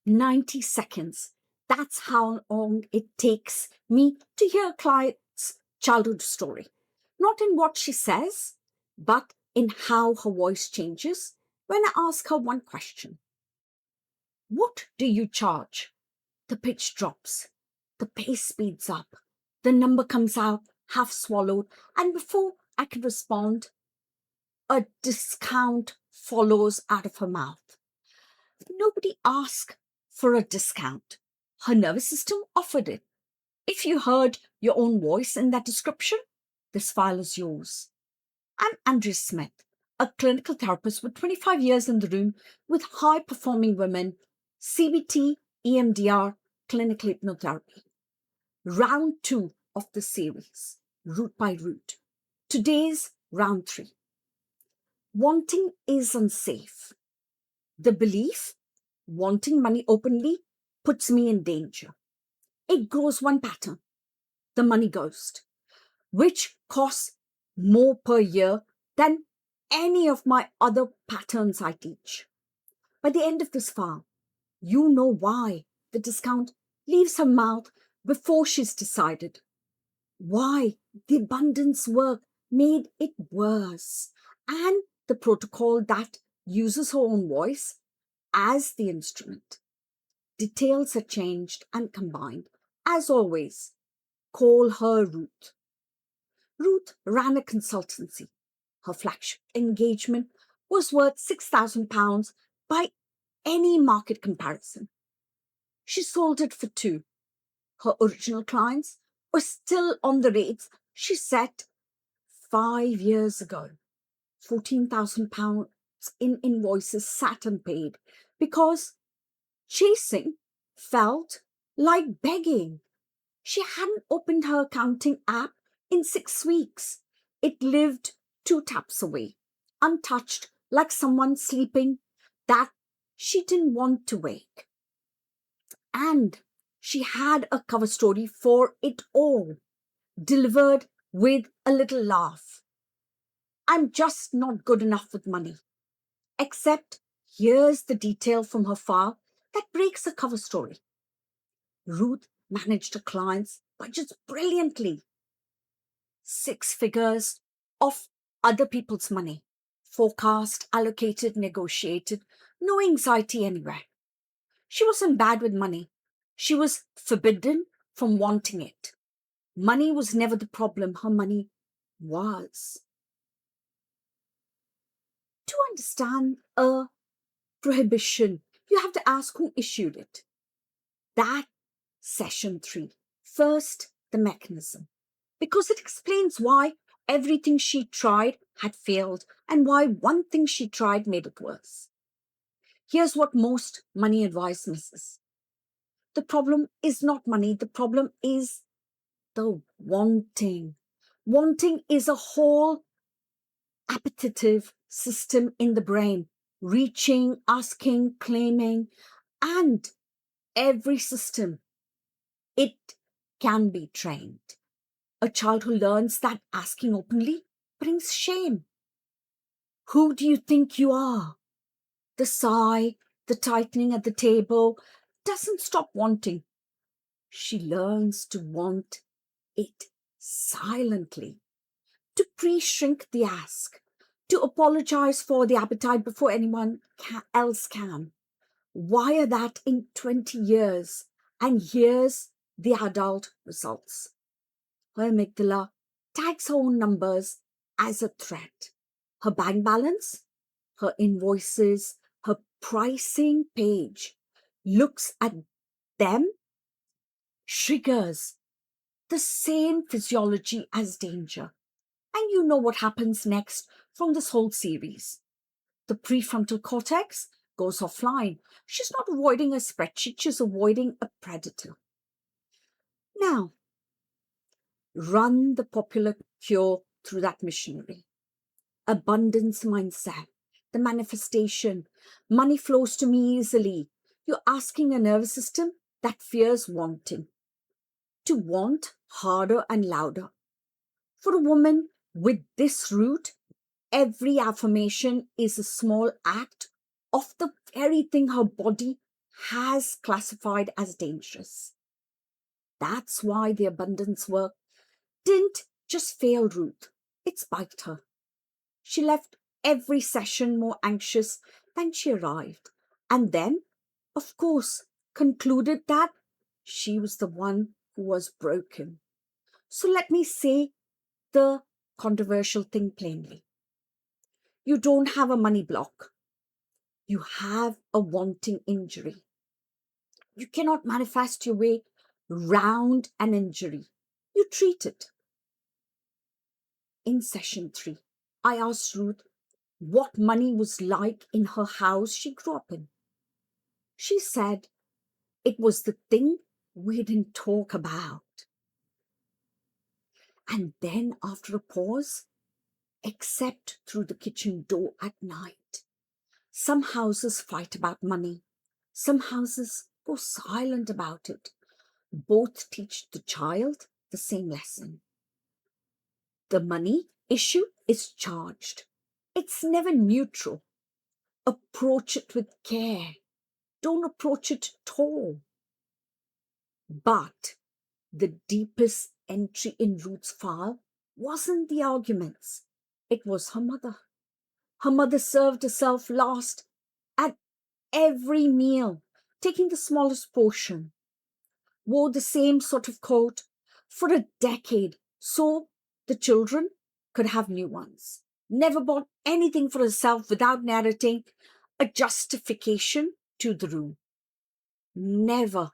90 seconds. That's how long it takes me to hear a client's childhood story. Not in what she says, but in how her voice changes when I ask her one question. What do you charge? The pitch drops. The pace speeds up. The number comes out half swallowed, and before I can respond, a discount follows out of her mouth. Nobody asked for a discount. Her nervous system offered it. If you heard your own voice in that description, this file is yours. I'm Andrea Smith, a clinical therapist with 25 years in the room with high performing women, CBT, EMDR, clinical hypnotherapy. Round 2 of the series, root by root. Today's round 3. Wanting is unsafe. The belief, wanting money openly, puts me in danger. It grows one pattern, the money ghost, which costs more per year than any of my other patterns I teach. By the end of this file, you know why the discount leaves her mouth before she's decided. Why the abundance work made it worse. And the protocol that uses her own voice as the instrument. Details are changed and combined. As always, call her Ruth. Ruth ran a consultancy. Her flagship engagement was worth £6,000 by any market comparison. She sold it for 2. Her original clients were still on the rates she set 5 years ago. £14,000 in invoices sat unpaid because chasing felt like begging. She hadn't opened her accounting app in 6 weeks. It lived 2 taps away, untouched, like someone sleeping that she didn't want to wake. And she had a cover story for it all, delivered with a little laugh. I'm just not good enough with money. Except here's the detail from her file that breaks the cover story. Ruth managed her clients' budgets brilliantly. 6 figures of other people's money. Forecast, allocated, negotiated. No anxiety anywhere. She wasn't bad with money. She was forbidden from wanting it. Money was never the problem. Her money was. To understand a prohibition, you have to ask who issued it. That session 3. First, the mechanism. Because it explains why everything she tried had failed and why one thing she tried made it worse. Here's what most money advice misses. The problem is not money. The problem is the wanting. Wanting is a whole appetitive system in the brain, reaching, asking, claiming, and every system, it can be trained. A child who learns that asking openly brings shame. Who do you think you are? The sigh, the tightening at the table doesn't stop wanting. She learns to want it silently, to pre-shrink the ask, to apologize for the appetite before anyone else can. Wire that in 20 years, and here's the adult results. Her amygdala tags her own numbers as a threat. Her bank balance, her invoices, her pricing page looks at them, triggers the same physiology as danger. And you know what happens next from this whole series. The prefrontal cortex goes offline. She's not avoiding a spreadsheet, she's avoiding a predator. Now, run the popular cure through that machinery. Abundance mindset, the manifestation. Money flows to me easily. You're asking a nervous system that fears wanting to want harder and louder. For a woman with this root, every affirmation is a small act of the very thing her body has classified as dangerous. That's why the abundance work didn't just fail Ruth, it spiked her. She left every session more anxious than she arrived, and then, of course, concluded that she was the one who was broken. So let me say the controversial thing plainly. You don't have a money block. You have a wanting injury. You cannot manifest your way round an injury. You treat it. In session 3, I asked Ruth what money was like in her house she grew up in. She said it was the thing we didn't talk about. And then, after a pause, except through the kitchen door at night, some houses fight about money. Some houses go silent about it. Both teach the child the same lesson. The money issue is charged. It's never neutral. Approach it with care. Don't approach it at all. But the deepest entry in Ruth's file wasn't the arguments. It was her mother. Her mother served herself last at every meal, taking the smallest portion, wore the same sort of coat for a decade so the children could have new ones. Never bought anything for herself without narrating a justification to the room. Never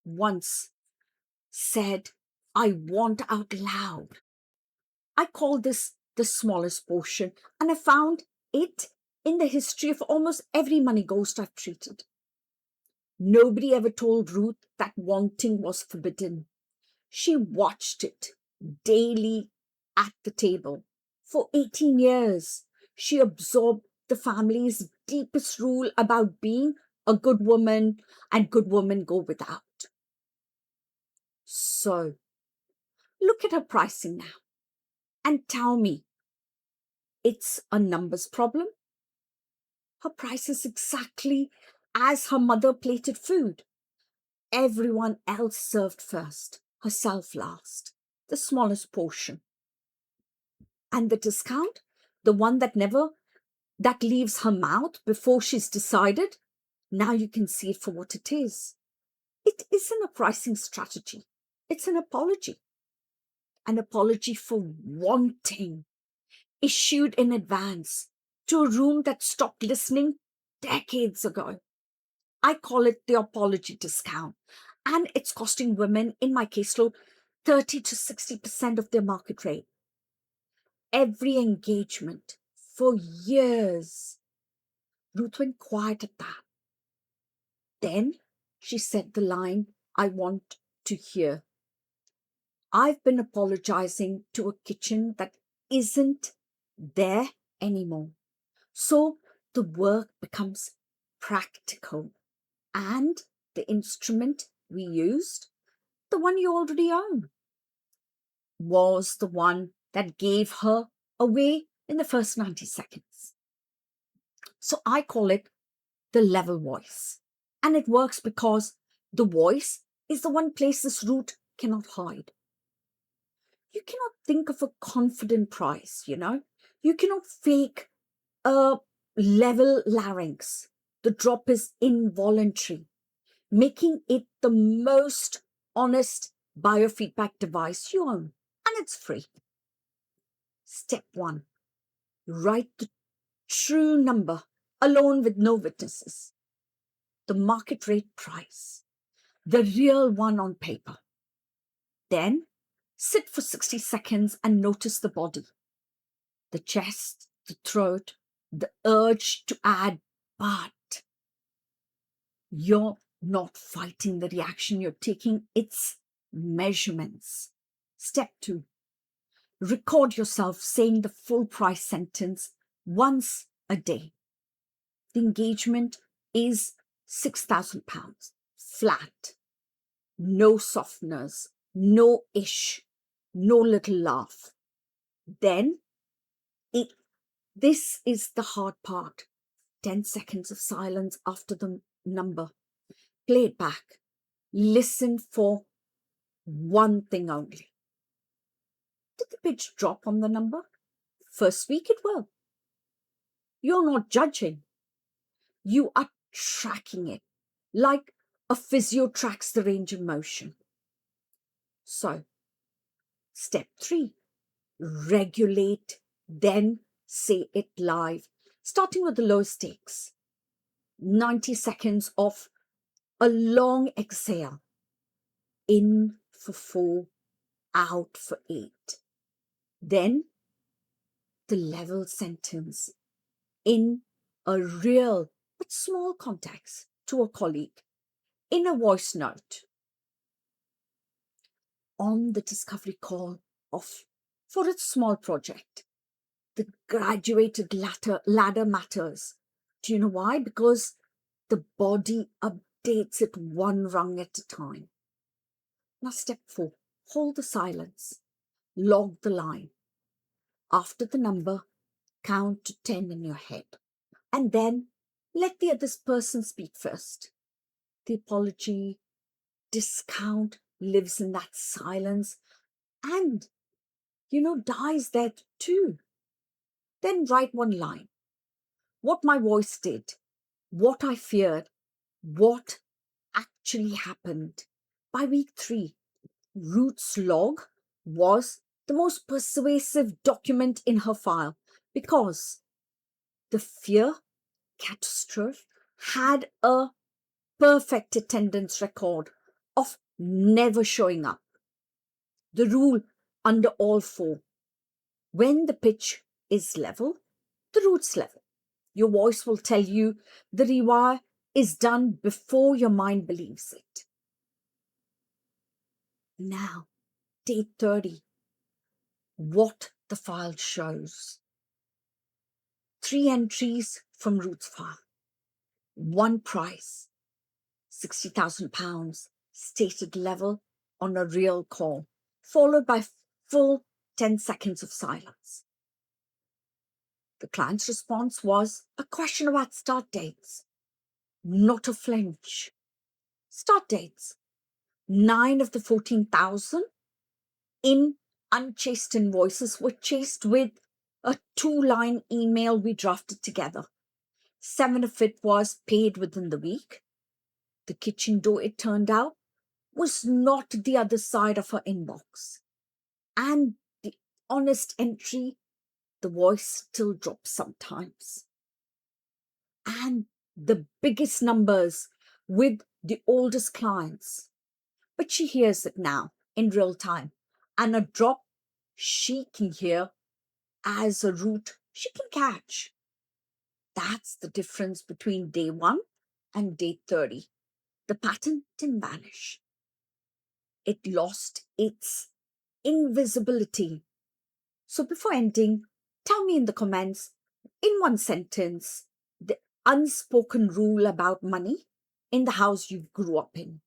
once said, I want out loud. I call this the smallest portion, and I found it in the history of almost every money ghost I've treated. Nobody ever told Ruth that wanting was forbidden. She watched it daily at the table. For 18 years, she absorbed the family's deepest rule about being a good woman and good women go without. So, look at her pricing now and tell me it's a numbers problem. Her price is exactly as her mother plated food. Everyone else served first, herself last, the smallest portion. And the discount, the one that leaves her mouth before she's decided, now you can see it for what it is. It isn't a pricing strategy. It's an apology. An apology for wanting, issued in advance to a room that stopped listening decades ago. I call it the apology discount, and it's costing women in my caseload 30 to 60% of their market rate. Every engagement for years. Ruth went quiet at that. Then she said the line I want to hear. I've been apologizing to a kitchen that isn't there anymore. So the work becomes practical. And the instrument we used, the one you already own, was the one that gave her away in the first 90 seconds. So I call it the level voice. And it works because the voice is the one place this root cannot hide. You cannot think of a confident price, You cannot fake a level larynx. The drop is involuntary, making it the most honest biofeedback device you own. And it's free. Step 1, write the true number alone with no witnesses. The market rate price, the real one on paper. Then sit for 60 seconds and notice the body, the chest, the throat, the urge to add, but you're not fighting the reaction, you're taking its measurements. Step 2, record yourself saying the full price sentence once a day. The engagement is £6,000, flat, no softeners, no ish, no little laugh. Then, this is the hard part. 10 seconds of silence after the number. Play it back. Listen for one thing only. Did the pitch drop on the number? First week it will. You're not judging. You are tracking it like a physio tracks the range of motion. So, step 3, regulate, then say it live, starting with the low stakes. 90 seconds of a long exhale. In for 4, out for 8. Then the level sentence in a real but small context to a colleague, in a voice note, on the discovery call for its small project. The graduated ladder matters. Do you know why? Because the body updates it one rung at a time. Now, step 4, hold the silence, log the line. After the number, count to 10 in your head, and then let the other person speak first. The apology, discount lives in that silence and, dies there too. Then write one line. What my voice did, what I feared, what actually happened. By week 3, Ruth's log was the most persuasive document in her file because the fear catastrophe had a perfect attendance record of never showing up. The rule under all 4: when the pitch is level, the root's level. Your voice will tell you the rewire is done before your mind believes it. Now, day 30. What the file shows. 3 entries from Ruth's file. 1 price, £60,000, stated level on a real call, followed by full 10 seconds of silence. The client's response was a question about start dates, not a flinch. Start dates. 9 of the 14,000 in unchased invoices were chased with a 2-line email we drafted together. 7 of it was paid within the week. The kitchen door, it turned out, was not the other side of her inbox. And the honest entry, the voice still drops sometimes. And the biggest numbers with the oldest clients. But she hears it now in real time. And a drop she can hear as a root she can catch. That's the difference between day 1 and day 30. The pattern didn't vanish. It lost its invisibility. So before ending, tell me in the comments, in one sentence, the unspoken rule about money in the house you grew up in.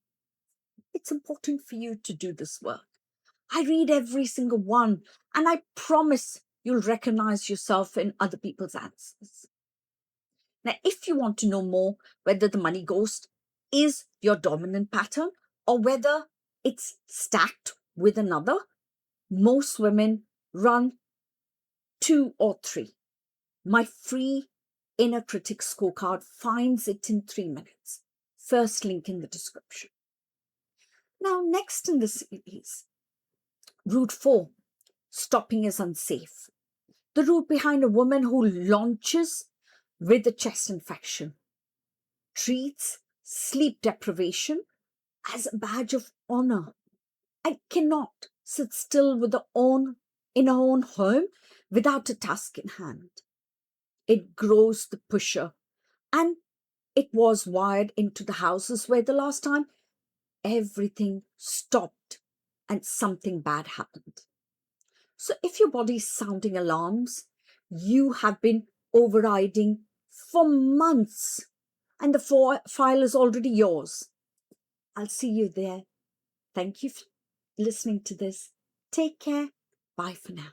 It's important for you to do this work. I read every single one, and I promise you'll recognize yourself in other people's answers. Now, if you want to know more whether the money ghost is your dominant pattern or whether it's stacked with another, most women run 2 or 3. My free inner critic scorecard finds it in 3 minutes. First link in the description. Now, next in the series, route 4, stopping is unsafe. The route behind a woman who launches with a chest infection, treats sleep deprivation as a badge of honor, and cannot sit still in her own home without a task in hand. It grows the pusher, and it was wired into the houses where the last time everything stopped and something bad happened. So if your body's sounding alarms, you have been overriding for months and the file is already yours. I'll see you there. Thank you for listening to this. Take care. Bye for now.